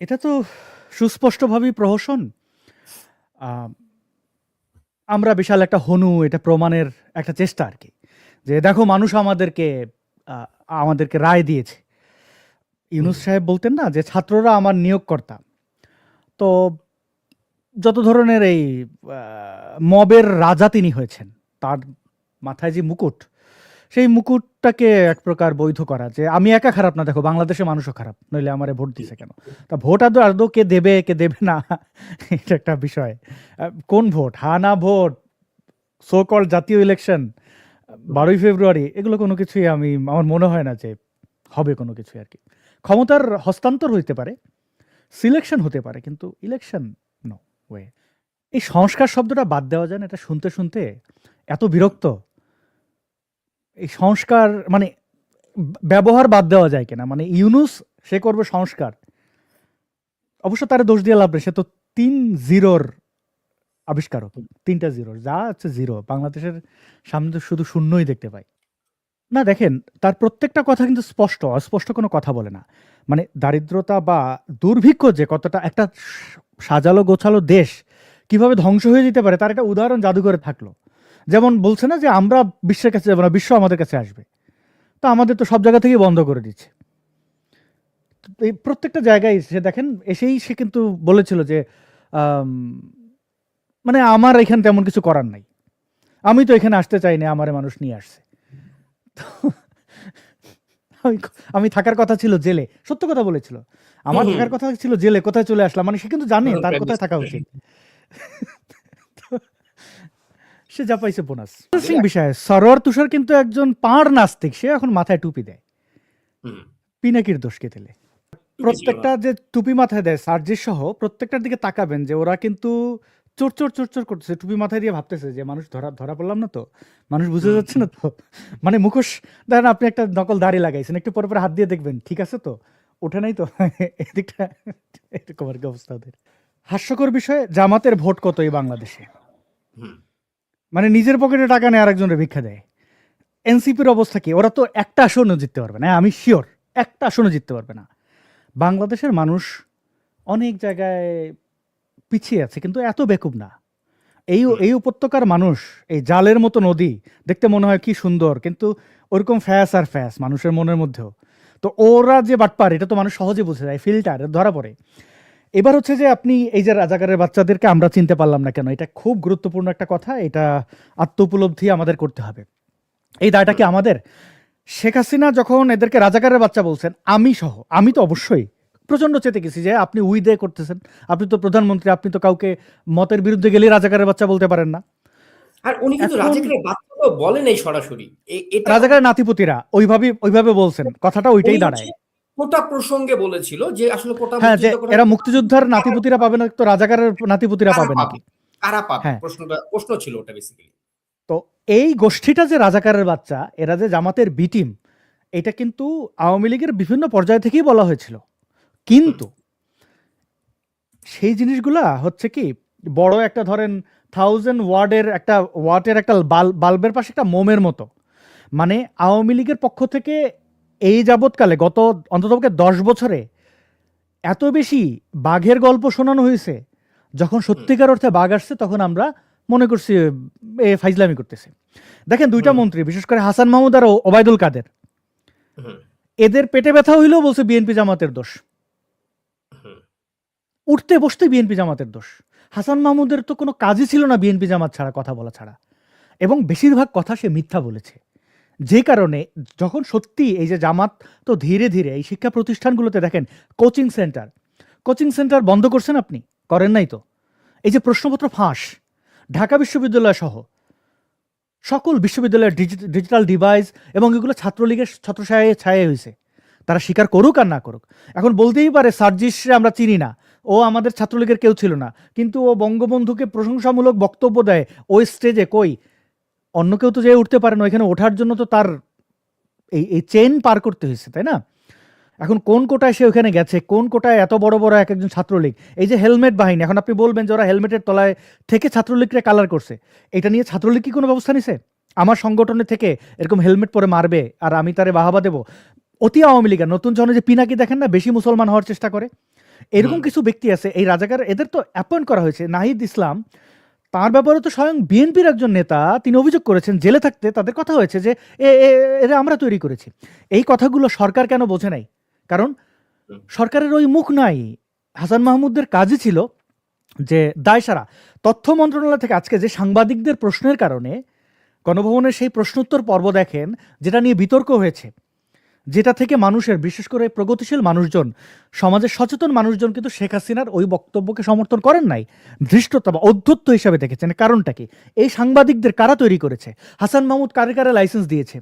এটা তো সুস্পষ্টভাবেই প্রহসন। আ আমরা বিশাল একটা হনু এটা প্রমাণের একটা চেষ্টা আরকি। যে দেখো মানুষ আ আমাদেরকে রায় দিয়েছে। হুম, ইউনূস সাহেব বলতেন না যে ছাত্ররা আমার নিয়োগকর্তা। তো যত ধরনের এই আ মবের রাজা তিনি হয়েছেন। তার মাথায় যে মুকুট, সেই মুকুটটাকে এক প্রকার বৈধ করা যে আমি একা খারাপ না, দেখো বাংলাদেশের মানুষও খারাপ। নইলে আমারে ভোট হুম, দিছে কেন? তা ভোট আদৌ কে দেবে, কে দেবে না এটা একটা বিষয়। কোন ভোট? হা না ভোট, সো কল্ড জাতীয় ইলেকশন, হুম, ১২ই ফেব্রুয়ারি এগুলো কোনো কিছুই আমার মনে হয় না যে হবে কোনো কিছুই আরকি। ক্ষমতার হস্তান্তর হইতে পারে, সিলেকশন হতে পারে কিন্তু ইলেকশন নো ওয়ে। এই সংস্কার শব্দটা বাদ দেওয়া যায় না? এটা শুনতে এত বিরক্ত। এই সংস্কার মানে ব্যবহার বাদ দেওয়া যায় কিনা? মানে ইউনূস সে করবে সংস্কার। অবশ্য তারে দোষ দিয়ে লাভ নেই। সে তো ৩-০ র আবিষ্কারক। ৩ টা 0 যা আছে 0 বাংলাদেশের সামনে তো শুধু শূন্যই দেখতে পাই। না দেখেন, তার প্রত্যেকটা কথা কিন্তু স্পষ্ট, অস্পষ্ট কোনো কথা বলে না। মানে দারিদ্রতা বা দুর্ভিক্ষ যে কতটা একটা সাজালো গোছালো দেশ কিভাবে ধ্বংস হয়ে যেতে পারে তার একটা উদাহরণ জাদুঘরে থাকলো। যেমন বলছে না যে আমরা বিশ্বের কাছে যাব না, বিশ্ব আমাদের কাছে আসবে। তো আমাদের তো সব জায়গা থেকেই বন্ধ করে দিচ্ছে। এই প্রত্যেকটা জায়গায় সে দেখেন এসেই সে কিন্তু বলেছিল যে আম মানে আমার এখানে তেমন কিছু করার নাই। আমি তো এখানে আসতে চাইনি, আমারে মানুষ নিয়ে আসছে। তো আমি আমি থাকার কথা ছিল জেলে। সত্য কথা বলেছিল। হুম, আমার হুম, থাকার কথা ছিল জেলে, কোথায় চলে আসলাম? মানে সে কিন্তু জানে প্রধান তার প্রাইম কোথায় থাকা মিনিস্টার। উচিত। তো সে যা পাইছে বোনাস। আমাদের ইন্টারেস্টিং বিষয়, সরোয়ার তুষার কিন্তু একজন পাড় নাস্তিক। সে এখন মাথায় টুপি দেয়। হুম, পিনাকির দোষ কে দিলে? টুপি ছিল না। প্রত্যেকটা যে টুপি মাথায় দেয় সার্জিস সহ প্রত্যেকটার দিকে তাকাবেন যে ওরা কিন্তু চোর করতেছে। টুপি মাথায় দিয়ে ভাবতেছে যে মানুষ ধরা ধরা পড়লাম না তো? মানুষ বুঝে হুম, যাচ্ছে না তো? মানে মুখোশ ধরেন আপনি একটা নকল দাড়ি লাগাইছেন। একটু পরে হাত দিয়ে দেখবেন, ঠিক আছে তো? ওঠে নাই তো? এদিকটা এরকম আরকি অবস্থা ওদের। হাস্যকর বিষয়, জামাতের ভোট কত এই বাংলাদেশে? হুম, মানে নিজের পকেটে টাকা নিয়ে আরেকজনের ভিক্ষা দেয়। এনসিপির অবস্থা কি? ওরা তো একটা আসনও জিততে পারবে না। হ্যাঁ, আমি সিওর। একটা আসনও জিততে পারবে না। বাংলাদেশের মানুষ অনেক জায়গায় পিছিয়ে আছে কিন্তু এত বেকুব না। হুম, এই উপত্যকার মানুষ, এই জালের মতো নদী দেখতে মনে হয় কি সুন্দর, কিন্তু ওরকম ফ্যাস আর ফ্যাস মানুষের মনের মধ্যেও। তো ওরা যে বাটপার এটা তো মানুষ সহজে বুঝে যায়, ফিল্টার ধরা পড়ে। এবার হচ্ছে যে আপনি এই যে রাজাকারের বাচ্চাদেরকে আমরা চিনতে পারলাম না কেন, এটা খুব গুরুত্বপূর্ণ একটা কথা। এটা আত্ম উপলব্ধি আমাদের করতে হবে। এই দায়টা হুম, কি আমাদের? শেখ হাসিনা যখন এদেরকে রাজাকারের বাচ্চা বলছেন, আমি সহ, আমি তো অবশ্যই প্রচন্ড চেতে গেছি যে আপনি উই দে করতেছেন। আপনি তো প্রধানমন্ত্রী, আপনি তো কাউকে মতের বিরুদ্ধে গেলেই রাজাকারের বাচ্চা বলতে পারেন না। আর উনি কিন্তু এখন রাজাকারের বাচ্চাও বলে নাই সরাসরি। এটা রাজাকারের নাতিপুতিরা ওইভাবে বলছেন, কথাটা উনি ওইটাই হচ্ছে দাঁড়ায়। কোটা প্রসঙ্গে বলেছিল যে আসলে কোটা হ্যাঁ, যে মুক্তিযুদ্ধ করার এরা পর মুক্তিযোদ্ধার নাতিপুতিরা পাবে না, তো রাজাকারের নাতিপুতিরা কারা পাবে পাবে? নাকি? কারা পাবে? হ্যাঁ, প্রশ্ন ছিল ওটা বেসিক্যালি। তো এই গোষ্ঠীটা যে রাজাকারের বাচ্চা, এরা যে জামাতের বি টিম, এটা কিন্তু আওয়ামী লীগের বিভিন্ন পর্যায় থেকেই বলা হয়েছিল। হুম, কিন্তু সেই জিনিসগুলা হচ্ছে কি, বড় একটা ধরেন 1000 ওয়াটের একটা বাল্বের পাশে একটা মোমের মতো। মানে আওয়ামী লীগের পক্ষ থেকে এই যাবৎকালে গত অন্ততপক্ষে 10 বছরে এত বেশি বাঘের গল্প শোনানো হয়েছে, যখন হুম, সত্যিকার অর্থে বাঘ আসছে তখন আমরা মনে করছি এ ফাইজলামি করতেছে। দেখেন দুইটা হুম, মন্ত্রী, বিশেষ করে হাসান মাহমুদ আর ওবায়দুল কাদের, হুম, এদের পেটে ব্যথা হইলেও বলছে বিএনপি জামাতের দোষ। হুম, উঠতে বসতে বিএনপি জামাতের দোষ। হাসান মাহমুদের তো কোনো কাজই ছিল না বিএনপি জামাত ছাড়া কথা বলা ছাড়া, এবং বেশিরভাগ কথা সে মিথ্যা বলেছে। যে কারণে যখন সত্যি এই যে জামাত, তো ধীরে ধীরে এই শিক্ষা প্রতিষ্ঠানগুলোতে দেখেন কোচিং সেন্টার বন্ধ করছেন আপনি? করেন নাই তো? এই যে প্রশ্নপত্র ফাঁস, ঢাকা বিশ্ববিদ্যালয় সহ সকল বিশ্ববিদ্যালয়ের ডিজিটাল ডিভাইস, এবং এগুলো ছাত্রলীগের ছায়ে হয়েছে। তারা স্বীকার করুক আর না করুক। এখন বলতেই পারে সার্জিসে আমরা চিনি না, ও আমাদের ছাত্রলীগের কেউ ছিল না, কিন্তু ও বঙ্গবন্ধুকে প্রশংসামূলক বক্তব্য দেয় ওই স্টেজে। কই অন্য কেউ তো যেয়ে উঠতে পারে না, এখানে ওঠার জন্য তো তার এই চেইন পার করতে হয়েছে, তাই না? এখন কোন কোটায় সে ওখানে গেছে, কোন কোটায় এত বড় বড় এক একজন ছাত্রলীগ, এই যে হেলমেট বাহিনী, এখন আপনি বলবেন যে ওরা হেলমেটের তলায় থেকে ছাত্রলীগকে কালার করছে, এটা নিয়ে ছাত্রলীগ কি কোনো ব্যবস্থা নিছে? আমার সংগঠনে থেকে এরকম হেলমেট পরে মারবে আর আমি তারে বাহাবা দেবো? অতি আওয়ামী লীগের নতুন জনে যে পিনাকি দেখেন না, বেশি মুসলমান হওয়ার চেষ্টা করে। এরকম কিছু ব্যক্তি আছে এই রাজাকার, এদের তো অ্যাপয়েন্ট করা হয়েছে। নাহিদ ইসলাম, তার ব্যাপারে তো স্বয়ং বিএনপির একজন নেতা তিনি অভিযোগ করেছেন, জেলে থাকতে তাদের কথা হয়েছে যে এরা আমরা তৈরি করেছি। এই কথাগুলো সরকার কেন বোঝে নাই? কারণ সরকারের ওই মুখ নাই। হাসান মাহমুদের কাজই ছিল যে দায় সারা। তথ্য মন্ত্রণালয় থেকে আজকে যে সাংবাদিকদের প্রশ্নের কারণে গণভবনের সেই প্রশ্নোত্তর পর্ব দেখেন, যেটা নিয়ে বিতর্ক হয়েছে, যেটা থেকে মানুষের, বিশেষ করে প্রগতিশীল মানুষজন, সমাজের সচেতন মানুষজন কিন্তু শেখ হাসিনার ওই বক্তব্যকে সমর্থন করেন নাই, ধৃষ্টতা বা অধ্যত্ব হিসাবে দেখেছেন। কারণটা কি? এই সাংবাদিকদের কারা তৈরি করেছে? হাসান মাহমুদ কারে কারে লাইসেন্স দিয়েছে?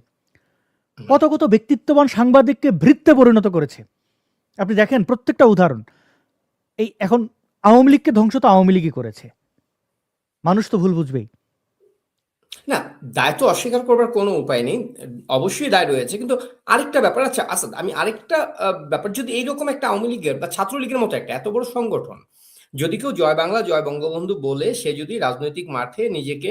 কত কত ব্যক্তিত্ববান সাংবাদিককে ভৃত্যে পরিণত করেছে। আপনি দেখেন প্রত্যেকটা উদাহরণ। এই এখন আওয়ামী লীগকে ধ্বংস তো আওয়ামী লীগই করেছে, মানুষ তো ভুল বুঝবেই। না, দায় তো অস্বীকার করবার কোনো উপায় নেই, অবশ্যই দায় রয়েছে। কিন্তু আরেকটা ব্যাপার, আচ্ছা আসাদ, আমি আরেকটা ব্যাপার, যদি এইরকম একটা আওয়ামী লীগের বা ছাত্রলীগের মতো একটা এত বড় সংগঠন, যদি কেউ জয় বাংলা জয় বঙ্গবন্ধু বলে সে যদি রাজনৈতিক মাঠে নিজেকে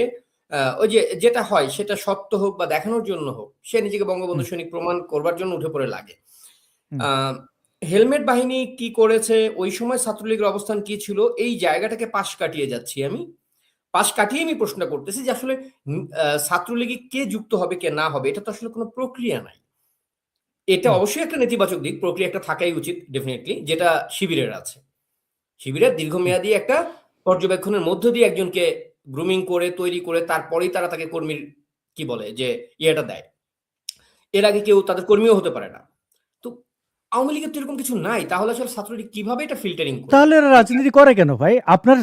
ওই যে যেটা হয় সেটা সত্য হোক বা দেখানোর জন্য হোক, সে নিজেকে বঙ্গবন্ধু সৈনিক প্রমাণ করবার জন্য উঠে পড়ে লাগে। হেলমেট বাহিনী কি করেছে, ওই সময় ছাত্রলীগের অবস্থান কি ছিল, এই জায়গাটাকে পাশ কাটিয়ে যাচ্ছি আমি। পাশ কাটিয়ে আমি প্রশ্ন করতেছি যে আসলে ছাত্রলীগে কে যুক্ত হবে কে না হবে, এটা তো আসলে কোনো প্রক্রিয়া নাই। এটা অবশ্যই একটা নেতিবাচক দিক, প্রক্রিয়া একটা থাকাই উচিত ডেফিনেটলি, যেটা শিবিরের আছে। শিবিরের দীর্ঘমেয়াদী একটা পর্যবেক্ষণের মধ্য দিয়ে একজনকে গ্রুমিং করে তৈরি করে তারপরেই তারা তাকে কর্মীর কি বলে যে ইয়েটা দেয়। এর আগে কেউ তাদের কর্মীও হতে পারে না। তো আওয়ামী লীগের তো এরকম কিছু নাই, তাহলে আসলে ছাত্রলীগ কিভাবে এটা ফিল্টারিং করবে? তাহলে এরা রাজনীতি করে কেন ভাই? আপনার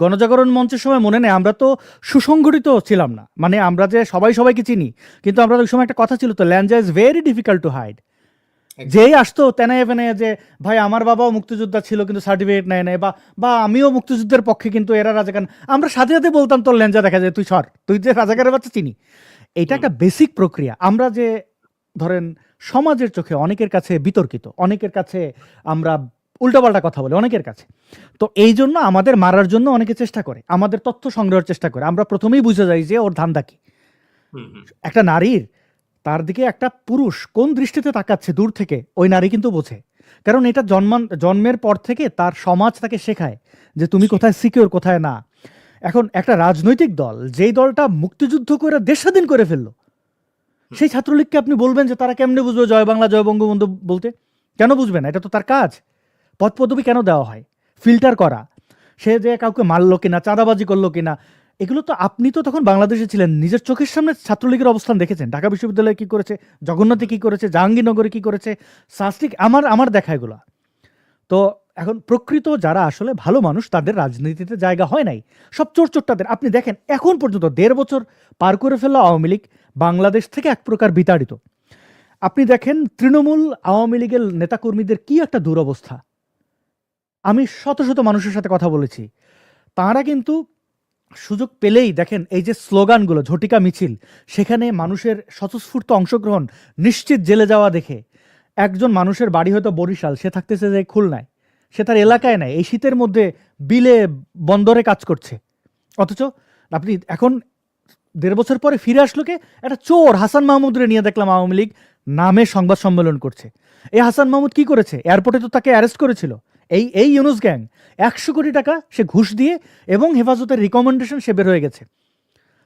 গণজাগরণ মঞ্চের সময় মনে নেই, আমরা তো সুসংগঠিত ছিলাম না। মানে আমরা যে সবাই সবাইকে চিনি, কিন্তু আমরা ওই সময় একটা কথা ছিল তো, ল্যাঞ্জা is very difficult to hide. যেই আসতো তেনায় ফেনায় যে ভাই আমার বাবাও মুক্তিযোদ্ধা ছিল কিন্তু সার্টিফিকেট নেয় নাই, বা আমিও মুক্তিযুদ্ধের পক্ষে কিন্তু এরা রাজাকার, আমরা সাথে সাথে বলতাম তোর ল্যাঞ্জা দেখা যায়, তুই সর, তুই যে রাজাকারের বাচ্চা চিনি। এটা একটা বেসিক প্রক্রিয়া। আমরা যে ধরেন সমাজের চোখে অনেকের কাছে বিতর্কিত, অনেকের কাছে আমরা উল্টাপাল্টা কথা বলি, অনেকের কাছে। তো এই জন্য আমাদের মারার জন্য অনেকে চেষ্টা করে, আমাদের তথ্য সংগ্রহের চেষ্টা করে। আমরা প্রথমেই বুঝে যাই যে ওর ধান্দা কি। একটা নারীর, তার দিকে একটা পুরুষ কোন দৃষ্টিতে তাকাচ্ছে দূর থেকে, ওই নারী কিন্তু বোঝে। কারণ এটা জন্মের পর থেকে তার সমাজ তাকে শেখায় যে তুমি কোথায় সিকিউর, কোথায় না। এখন একটা রাজনৈতিক দল, যেই দলটা মুক্তিযুদ্ধ করে দেশ স্বাধীন করে ফেললো, সেই ছাত্রলীগকে আপনি বলবেন যে তারা কেমনে বুঝবে জয় বাংলা জয় বঙ্গবন্ধু বলতে? কেন বুঝবে না? এটা তো তার কাজ। পদ পদবি কেন দেওয়া হয়? ফিল্টার করা। সে যে কাউকে মারলো কিনা, চাঁদাবাজি করলো কিনা, এগুলো তো আপনি তো তখন বাংলাদেশে ছিলেন, নিজের চোখের সামনে ছাত্রলীগের অবস্থান দেখেছেন। ঢাকা বিশ্ববিদ্যালয়ে কি করেছে, জগন্নাথে কি করেছে, জাহাঙ্গীরনগরে কি করেছে, সাস্টিক, আমার দেখা এগুলো। তো এখন প্রকৃত যারা আসলে ভালো মানুষ, তাদের রাজনীতিতে জায়গা হয় নাই। সব চোরটাদের আপনি দেখেন, এখন পর্যন্ত 1.5 বছর পার করে ফেললো আওয়ামী লীগ, বাংলাদেশ থেকে এক প্রকার বিতাড়িত। আপনি দেখেন তৃণমূল আওয়ামী লীগের নেতাকর্মীদের কি একটা দুরবস্থা। আমি শত শত মানুষের সাথে কথা বলেছি, তাঁরা কিন্তু সুযোগ পেলেই দেখেন এই যে স্লোগানগুলো, ঝটিকা মিছিল, সেখানে মানুষের স্বতঃস্ফূর্ত অংশগ্রহণ, নিশ্চিত জেলে যাওয়া দেখে। একজন মানুষের বাড়ি হয়তো বরিশাল, সে থাকতেছে যে খুলনায়, সে তার এলাকায় নাই, এই শীতের মধ্যে বিলে বন্দরে কাজ করছে। অথচ আপনি এখন 1.5 বছর পরে ফিরে আসলো কে? একটা চোর হাসান মাহমুদরে নিয়ে দেখলাম আওয়ামী লীগ নামে সংবাদ সম্মেলন করছে। এই হাসান মাহমুদ কি করেছে? এয়ারপোর্টে তো তাকে অ্যারেস্ট করেছিল এই ইউনুস গ্যাং। 100 কোটি টাকা সে ঘুষ দিয়ে এবং হেফাজতের রিকমেন্ডেশন সে বের হয়ে গেছে।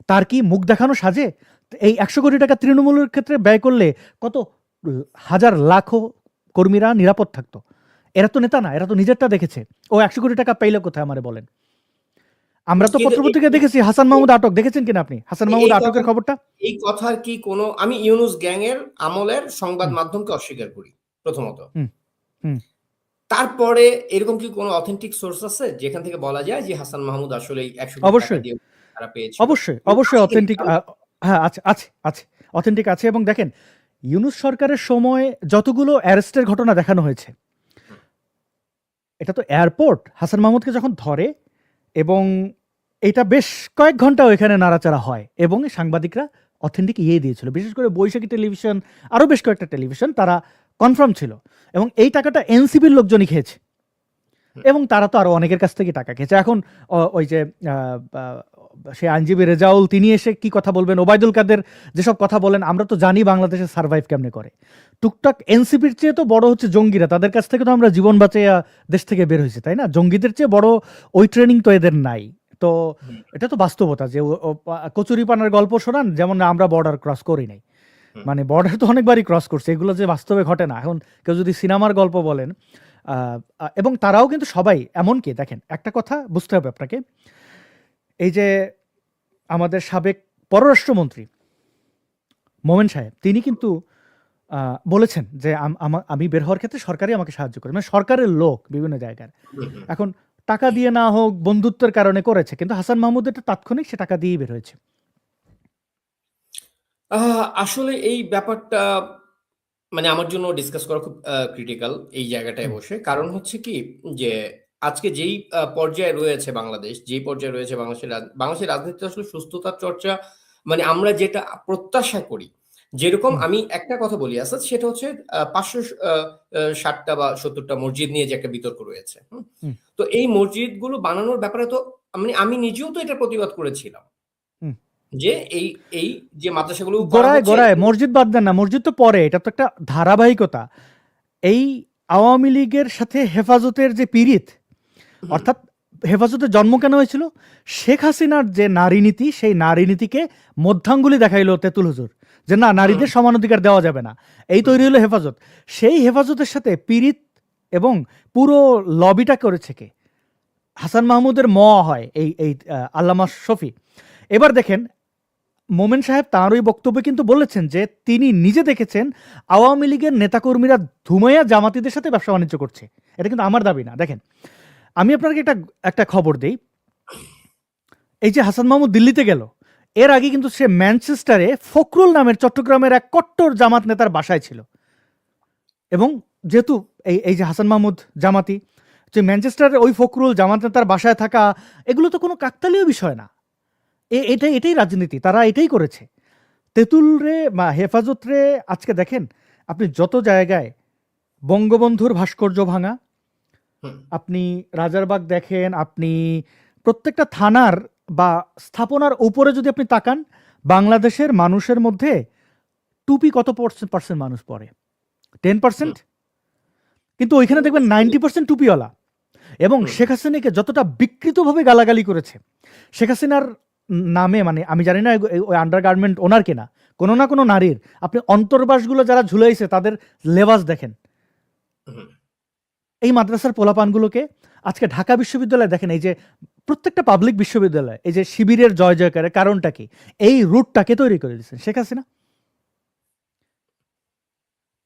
তার কি মুখ দেখানো সাজে? এই 100 কোটি টাকা তৃণমূলের ক্ষেত্রে ব্যয় করলে কত হাজার লাখো কর্মীরা নিরাপদ থাকতো। এরা তো নেতা না, এরা তো নিজেরটা দেখেছে। ও 100 কোটি টাকা পাইলো কোথায় আমারে বলেন? আমরা তো পত্রপত্রিকা দেখেছি হাসান মাহমুদ আটক, দেখেছেন কিনা আপনি হাসান মাহমুদ আটকের খবরটা? এই কথার কি কোনো, আমি ইউনুস গ্যাং এর আমলের সংবাদ মাধ্যমকে অস্বীকার করি প্রথমত। তারপরে এরকম কি কোনো অথেন্টিক সোর্স আছে যেখান থেকে বলা যায় যে হাসান মাহমুদ আসলে 100 কোটি টাকা দিয়ে তারা পেয়েছে? অবশ্যই অথেন্টিক, হ্যাঁ আছে অথেন্টিক আছে। এবং দেখেন ইউনুস সরকারের সময় যতগুলো অ্যারেস্টের ঘটনা দেখানো হয়েছে, এটা তো এয়ারপোর্ট হাসান মাহমুদকে যখন ধরে, এবং এটা বেশ কয়েক ঘন্টা ওইখানে নাড়াচাড়া হয়, এবং সাংবাদিকরা অথেন্টিক দিয়েছিল, বিশেষ করে বৈশাখী টেলিভিশন, আরও বেশ কয়েকটা টেলিভিশন, তারা কনফার্ম ছিল। এবং এই টাকাটা এনসিবির লোকজনই খেয়েছে। এবং তারা তো আরো অনেকের কাছ থেকে টাকা খেয়েছে। এখন ওই যে সে আইনজীবী রেজাউল তিনি এসে কি কথা বলবেন, ওবায়দুল কাদের যেসব কথা বলেন, আমরা তো জানি বাংলাদেশে সার্ভাইভ কেমনে করে। টুকটাক এনসিপির চেয়ে তো বড় হচ্ছে জঙ্গিরা, তাদের কাছ থেকে তো আমরা জীবন বাঁচাইয়া দেশ থেকে বের হয়েছি, তাই না? জঙ্গিদের চেয়ে বড় ওই ট্রেনিং তো এদের নাই। তো এটা তো বাস্তবতা যে কচুরিপানার গল্প শোনান, যেমন আমরা বর্ডার ক্রস করি নাই, মানে বর্ডার তো অনেকবারই ক্রস করছে, এগুলো যে বাস্তবে ঘটে না। এখন কেউ যদি সিনেমার গল্প বলেন, এবং তারাও কিন্তু সবাই এমনকি দেখেন, একটা কথা বুঝতে হবে আপনাকে, এই যে আমাদের সাবেক পররাষ্ট্রমন্ত্রী মোমেন সাহেব তিনি কিন্তু বলেছেন যে আমি বের হওয়ার ক্ষেত্রে সরকারই আমাকে সাহায্য করে, মানে সরকারের লোক বিভিন্ন জায়গার। এখন টাকা দিয়ে না হোক, বন্ধুত্বের কারণে করেছে, কিন্তু হাসান মাহমুদ এটা তাৎক্ষণিক সে টাকা দিয়েই বের হয়েছে। আসলে এই ব্যাপারটা মানে আমার জন্য ডিসকাস করা খুব ক্রিটিক্যাল এই জায়গাটায় বসে। কারণ হচ্ছে কি যে আজকে যেই পর্যায়ে রয়েছে বাংলাদেশ, যেই পর্যায়ে রয়েছে বাংলাদেশের রাজনীতিতে আসলে সুস্থতার চর্চা মানে আমরা যেটা প্রত্যাশা করি, যেরকম আমি একটা কথা বলি আসাদ, সেটা হচ্ছে ৫৬০টা বা ৭০টা মসজিদ নিয়ে যে একটা বিতর্ক রয়েছে। তো এই মসজিদগুলো বানানোর ব্যাপারে তো আমি নিজেও তো এটা প্রতিবাদ করেছিলাম। যে এই যে মাদ্রাসাগুলো গোড়ায় মসজিদ বাদ দেন না, মসজিদ তো পরে, এটা তো একটা ধারাবাহিকতা। এই আওয়ামী লীগের সাথে হেফাজতের যে পীড়িত, অর্থাৎ হেফাজতের জন্ম কেন হয়েছিল? শেখ হাসিনার যে নারী নীতি, সেই নারী নীতিকে মধ্যাঙ্গুলি দেখাইলো তেতুল হুজুর, যে না, নারীদের সমান অধিকার দেওয়া যাবে না, এই তৈরি হলো হেফাজত। সেই হেফাজতের সাথে পীড়িত এবং পুরো লবিটা করেছে কে? হাসান মাহমুদের হয় এই আল্লামা শফি। এবার দেখেন, মোমেন সাহেব তাঁর ওই বক্তব্যে কিন্তু বলেছেন যে তিনি নিজে দেখেছেন আওয়ামী লীগের নেতাকর্মীরা ধুমাইয়া জামাতিদের সাথে ব্যবসা বাণিজ্য করছে। এটা কিন্তু আমার দাবি না। দেখেন, আমি আপনাকে একটা খবর দেই। এই যে হাসান মাহমুদ দিল্লিতে গেল, এর আগে কিন্তু সে ম্যানচেস্টারে ফখরুল নামের চট্টগ্রামের এক কট্টর জামাত নেতার বাসায় ছিল। এবং যেহেতু এই যে হাসান মাহমুদ জামাতি, যে ম্যানচেস্টারে ওই ফখরুল জামাত নেতার বাসায় থাকা, এগুলো তো কোনো কাকতালীয় বিষয় না। এটাই রাজনীতি, তারা এটাই করেছে। তেতুল রে বা হেফাজত রে আজকে দেখেন আপনি যত জায়গায় বঙ্গবন্ধুর ভাস্কর্য ভাঙা, আপনি রাজারবাগ দেখেন, আপনি প্রত্যেকটা থানার বা স্থাপনার উপরে যদি আপনি তাকান, বাংলাদেশের মানুষের মধ্যে টুপি কত পার্সেন্ট মানুষ পরে? 10%। কিন্তু ওইখানে দেখবেন 90% টুপিওয়ালা। এবং শেখ হাসিনাকে যতটা বিকৃতভাবে গালাগালি করেছে, শেখ হাসিনার নামে, মানে আমি জানি না ওই আন্ডারগার্মেন্ট ওনার কিনা, কোনো না কোনো নারীর আপনি অন্তর্বাসগুলো যারা ঝুলাইছে তাদের লেবাস দেখেন। এই মাদ্রাসার পোলাপানগুলোকে আজকে ঢাকা বিশ্ববিদ্যালয়ে দেখেন, এই যে প্রত্যেকটা পাবলিক বিশ্ববিদ্যালয় এই যে শিবিরের জয় জয়কারের কারণটা কি? এই রুটটাকে তৈরি করে দিচ্ছেন শেখ হাসিনা।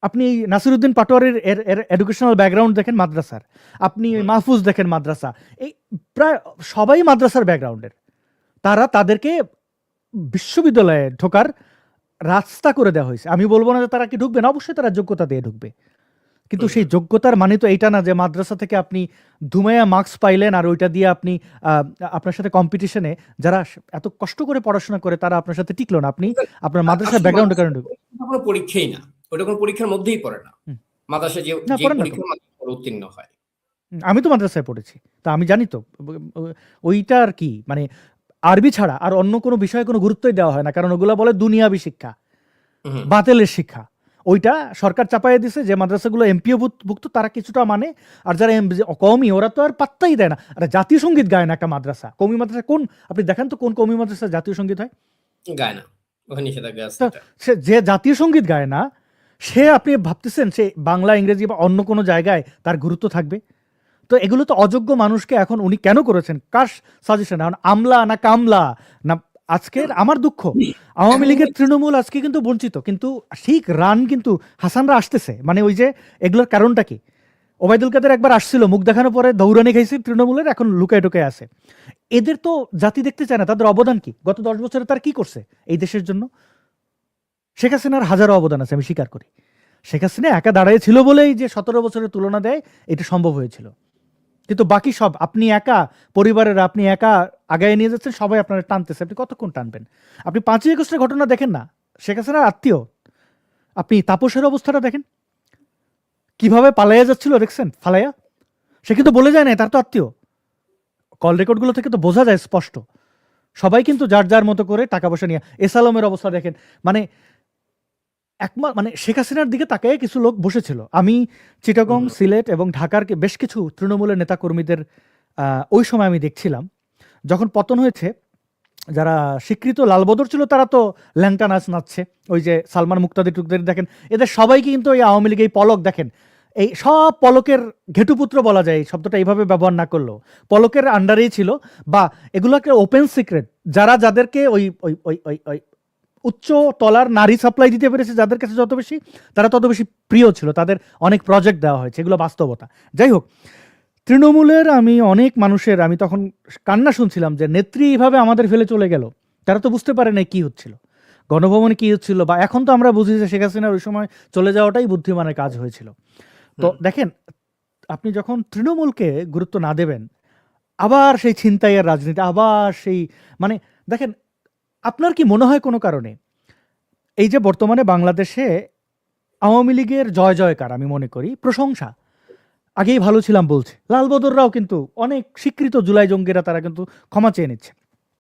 আপনি নাসিরুদ্দিন পাটোয়ারির এডুকেশনাল ব্যাকগ্রাউন্ড দেখেন মাদ্রাসার, আপনি মাহফুজ দেখেন মাদ্রাসা, এই প্রায় সবাই মাদ্রাসার ব্যাকগ্রাউন্ডের। তারা তাদেরকে বিশ্ববিদ্যালয়ে ঢোকার রাস্তা করে দেওয়া হয়েছে। আমি বলবো না যে তারা কি ঢুকবে না, অবশ্যই তারা যোগ্যতা দিয়ে ঢুকবে, কিন্তু সেই যোগ্যতার মানে তো এইটা না যে মাদ্রাসা থেকে আপনি ধুমাইয়া মার্কস পাইলেন আর ওইটা দিয়ে আপনি আপনার সাথে কম্পিটিশনে যারা এত কষ্ট করে পড়াশোনা করে তারা আপনার সাথে টিকলো না, আপনি আপনার মাদ্রাসার ব্যাকগ্রাউন্ডের কারণে ঢুকবে। কোনো পরীক্ষাই না, ওটা কোনো পরীক্ষার মধ্যেই পড়ে না। মাদ্রাসা যে পরীক্ষার মাধ্যমে উত্তীর্ণ হয়। আমি তো মাদ্রাসায় পড়েছি, তা আমি জানি তো ওইটা আর কি, মানে আরবি ছাড়া আর অন্য কোনো বিষয়ে কোনো গুরুত্বই দেওয়া হয় না, কারণ ওগুলা বলে দুনিয়াবি শিক্ষা, বাতিলের শিক্ষা। ওইটা সরকার চাপাইয়ে দিছে, যে মাদ্রাসাগুলো এমপিও ভুক্ত তারা কিছুটা মানে, আর যারা কওমি ওরা তো আর পাত্তাই দেয় না। আর জাতীয় সঙ্গীত গায় না একটা মাদ্রাসা, কওমি মাদ্রাসা কোন, আপনি দেখেন তো কোন কওমি মাদ্রাসা জাতীয় সঙ্গীত হয়? গায় না, ওখানে নিষেধাজ্ঞা আছে। সে যে জাতীয় সঙ্গীত গায় না, সে আপনি ভাবতেছেন সে বাংলা, ইংরেজি বা অন্য কোনো জায়গায় তার গুরুত্ব থাকবে? তো এগুলো তো অযোগ্য মানুষকে এখন উনি কেন করেছেন? কার সাজেশন? এখন আমলা না কামলা না? আজকের আমার দুঃখ, আওয়ামী লীগের তৃণমূল আজকে কিন্তু বঞ্চিত, কিন্তু ঠিক রান কিন্তু হাসানরা আসতেছে। মানে ওই যে এগুলোর কারণটা কি? ওবায়দুল কাদের একবার আসছিল, মুখ দেখানোর পরে দৌড়ানি খাইছে তৃণমূলের, এখন লুকায় টুকায় আছে। এদের তো জাতি দেখতে চায় না, তাদের অবদান কি? গত 10 বছরে তার কি করছে এই দেশের জন্য? শেখ হাসিনার হাজারো অবদান আছে, আমি স্বীকার করি। শেখ হাসিনা একা দাঁড়িয়ে ছিল বলেই যে 17 বছরের তুলনা দেয় এটা সম্ভব হয়েছিল, কিন্তু বাকি সব আপনি একা, পরিবারের আপনি একা আগায় নিয়ে যাচ্ছেন, সবাই আপনার টানতেছে, আপনি কতক্ষণ টানবেন? আপনি 5ই আগস্টের ঘটনা দেখেন না, শেখ হাসিনার আত্মীয়, আপনি তাপসের অবস্থাটা দেখেন, কিভাবে পালাইয়া যাচ্ছিল দেখছেন, ফালাইয়া। সে কিন্তু বলে যায় না তার তো আত্মীয়। কল রেকর্ডগুলো থেকে তো বোঝা যায় স্পষ্ট। সবাই কিন্তু যার যার মতো করে টাকা পয়সা নিয়ে এস আলমের অবস্থা দেখেন। মানে মানে শেখ হাসিনার দিকে তাকায় কিছু লোক বসেছিল। আমি চিটাগং, হুম, সিলেট এবং ঢাকার বেশ কিছু তৃণমূলের নেতাকর্মীদের ওই সময় আমি দেখছিলাম যখন পতন হয়েছে, যারা স্বীকৃত লালবদর ছিল তারা তো ল্যাংটা নাচ নাচছে। ওই যে সালমান মুক্তাদি টুকদারি দেখেন, এদের সবাইকে কিন্তু এই আওয়ামী লীগ এই পলক দেখেন, এই সব পলকের ঘেটুপুত্র বলা যায়, এই শব্দটা এইভাবে ব্যবহার না করলেও পলকের আন্ডারেই ছিল। বা এগুলো একটা ওপেন সিক্রেট, যারা যাদেরকে ওই ওই ওই ওই ওই উচ্চ তলার নারী সাপ্লাই দিতে পেরেছে যাদের কাছে যত বেশি, তারা তত বেশি প্রিয় ছিল, তাদের অনেক প্রজেক্ট দেওয়া হয়েছে, এগুলো বাস্তবতা। যাই হোক, তৃণমূলের আমি অনেক মানুষের আমি তখন কান্না শুনছিলাম যে নেত্রী এইভাবে আমাদের ফেলে চলে গেল। তারা তো বুঝতে পারে না কি হচ্ছিল, গণভবনে কি হচ্ছিল। বা এখন তো আমরা বুঝি যে শেখ হাসিনার ওই সময় চলে যাওয়াটাই বুদ্ধিমানের কাজ হয়েছিল। তো হুম। দেখেন, আপনি যখন তৃণমূলকে গুরুত্ব না দেবেন, আবার সেই ছিনতাইয়ের রাজনীতি, আবার সেই মানে দেখেন, আপনার কি মনে হয় কোনো কারণে এই যে বর্তমানে বাংলাদেশে আওয়ামী লীগের জয় জয়কার, আমি মনে করি প্রশংসা, আগেই ভালো ছিলাম বলছে, লালবদররাও কিন্তু অনেক স্বীকৃত জুলাই জঙ্গিরা তারা কিন্তু ক্ষমা চেয়ে নিচ্ছে।